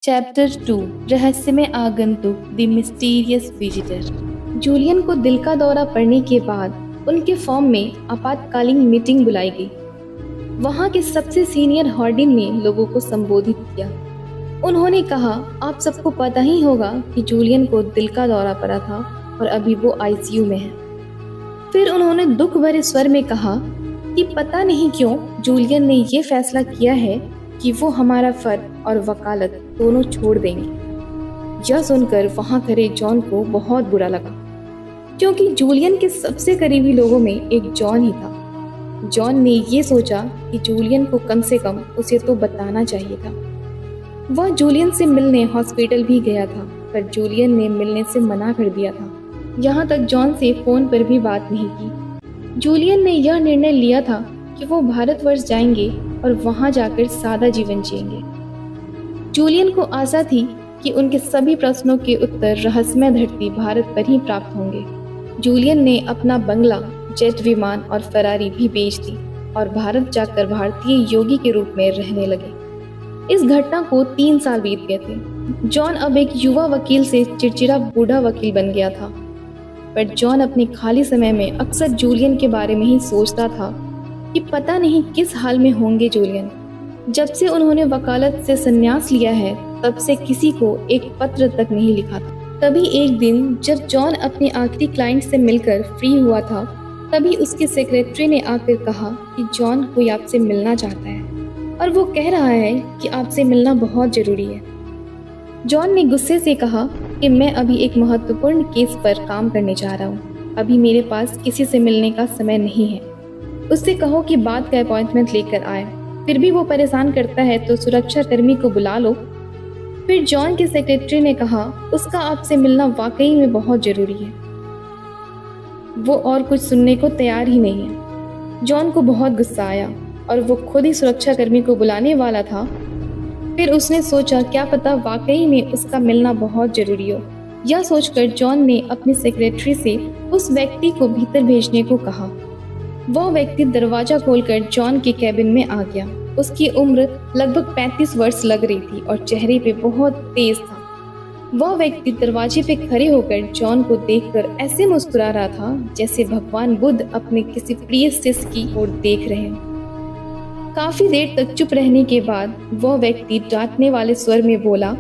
Chapter 2 रहस्यमय आगंतुक the mysterious visitor. Julian को दिल का दौरा पड़ने के बाद उनके फॉर्म में आपातकालीन मीटिंग बुलाई गई। वहां के सबसे सीनियर हार्डिन ने लोगों को संबोधित किया। उन्होंने कहा, आप सबको पता ही होगा कि जूलियन को दिल का दौरा पड़ा था और अभी वो आईसीयू में है। फिर उन्होंने दुख भरे स्वर में कहा कि पता नहीं क्यों जूलियन ने ये फैसला किया है कि वो हमारा फर्द और वकालत दोनों छोड़ देंगे। यह सुनकर वहां खड़े जॉन को बहुत बुरा लगा, क्योंकि जूलियन के सबसे करीबी लोगों में एक जॉन ही था। जॉन ने ये सोचा कि जूलियन को कम से कम उसे तो बताना चाहिए था। वह जूलियन से मिलने हॉस्पिटल भी गया था, पर जूलियन ने मिलने से मना कर दिया था। यहाँ तक जॉन से फोन पर भी बात नहीं की। जूलियन ने यह निर्णय लिया था कि वो भारतवर्ष जाएंगे और वहां जाकर सादा जीवन जिएंगे। जूलियन को आशा थी कि उनके सभी प्रश्नों के उत्तर रहस्यमय धरती भारत पर ही प्राप्त होंगे। जूलियन ने अपना बंगला, जेट विमान और फरारी भी बेच दी और भारत जाकर भारतीय योगी के रूप में रहने लगे। इस घटना को 3 साल बीत गए थे। जॉन अब एक युवा वकील से चिड़चिड़ा बूढ़ा वकील बन गया था, पर जॉन अपने खाली समय में अक्सर जूलियन के बारे में ही सोचता था कि पता नहीं किस हाल में होंगे जूलियन। जब से उन्होंने वकालत से संन्यास लिया है, तब से किसी को एक पत्र तक नहीं लिखा था। तभी एक दिन जब जॉन अपने आखिरी क्लाइंट से मिलकर फ्री हुआ था, तभी उसके सेक्रेटरी ने आकर कहा कि जॉन कोई आपसे मिलना चाहता है और वो कह रहा है कि आपसे मिलना बहुत जरूरी है। जॉन ने गुस्से से कहा कि मैं अभी एक महत्वपूर्ण केस पर काम करने जा रहा हूँ, अभी मेरे पास किसी से मिलने का समय नहीं है। उससे कहो कि बाद का अपॉइंटमेंट लेकर आए। फिर भी वो परेशान करता है तो सुरक्षा कर्मी को बुला लो। फिर जॉन के सेक्रेटरी ने कहा, उसका आपसे मिलना वाकई में बहुत जरूरी है। वो और कुछ सुनने को तैयार ही नहीं है। जॉन को बहुत गुस्सा आया और वो खुद ही सुरक्षा कर्मी को बुलाने वाला था। फिर उसने सोचा, क्या पता वाकई में उसका मिलना बहुत जरूरी हो। यह सोचकर जॉन ने अपने सेक्रेटरी से उस व्यक्ति को भीतर भेजने को कहा। वह व्यक्ति दरवाजा खोलकर जॉन के कैबिन में आ गया। उसकी उम्र लगभग 35 वर्ष लग रही थी और चेहरे पे बहुत तेज था। वह व्यक्ति दरवाजे पे खड़े होकर जॉन को देखकर ऐसे मुस्कुरा रहा था जैसे भगवान बुद्ध अपने किसी प्रिय शिष्य की ओर देख रहे हैं। काफी देर तक चुप रहने के बाद वह व्यक्ति डांटने वाले स्वर में बोला,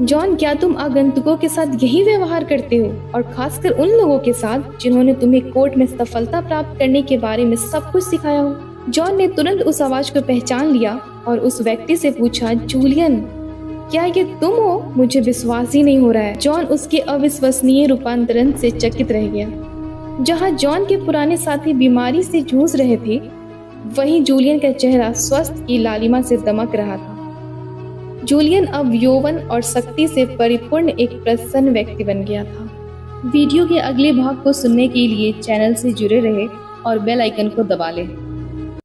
जॉन, क्या तुम आगंतुकों के साथ यही व्यवहार करते हो, और खासकर उन लोगों के साथ जिन्होंने तुम्हें कोर्ट में सफलता प्राप्त करने के बारे में सब कुछ सिखाया हो? जॉन ने तुरंत उस आवाज को पहचान लिया और उस व्यक्ति से पूछा, जूलियन, क्या ये तुम हो? मुझे विश्वास ही नहीं हो रहा है। जॉन उसके अविश्वसनीय रूपांतरण से चकित रह गया। जहाँ जॉन के पुराने साथी बीमारी से जूझ रहे थे, वहीं जूलियन का चेहरा स्वस्थ की लालिमा से दमक रहा था। जूलियन अब यौवन और शक्ति से परिपूर्ण एक प्रसन्न व्यक्ति बन गया था। वीडियो के अगले भाग को सुनने के लिए चैनल से जुड़े रहे और बेल आइकन को दबा लें।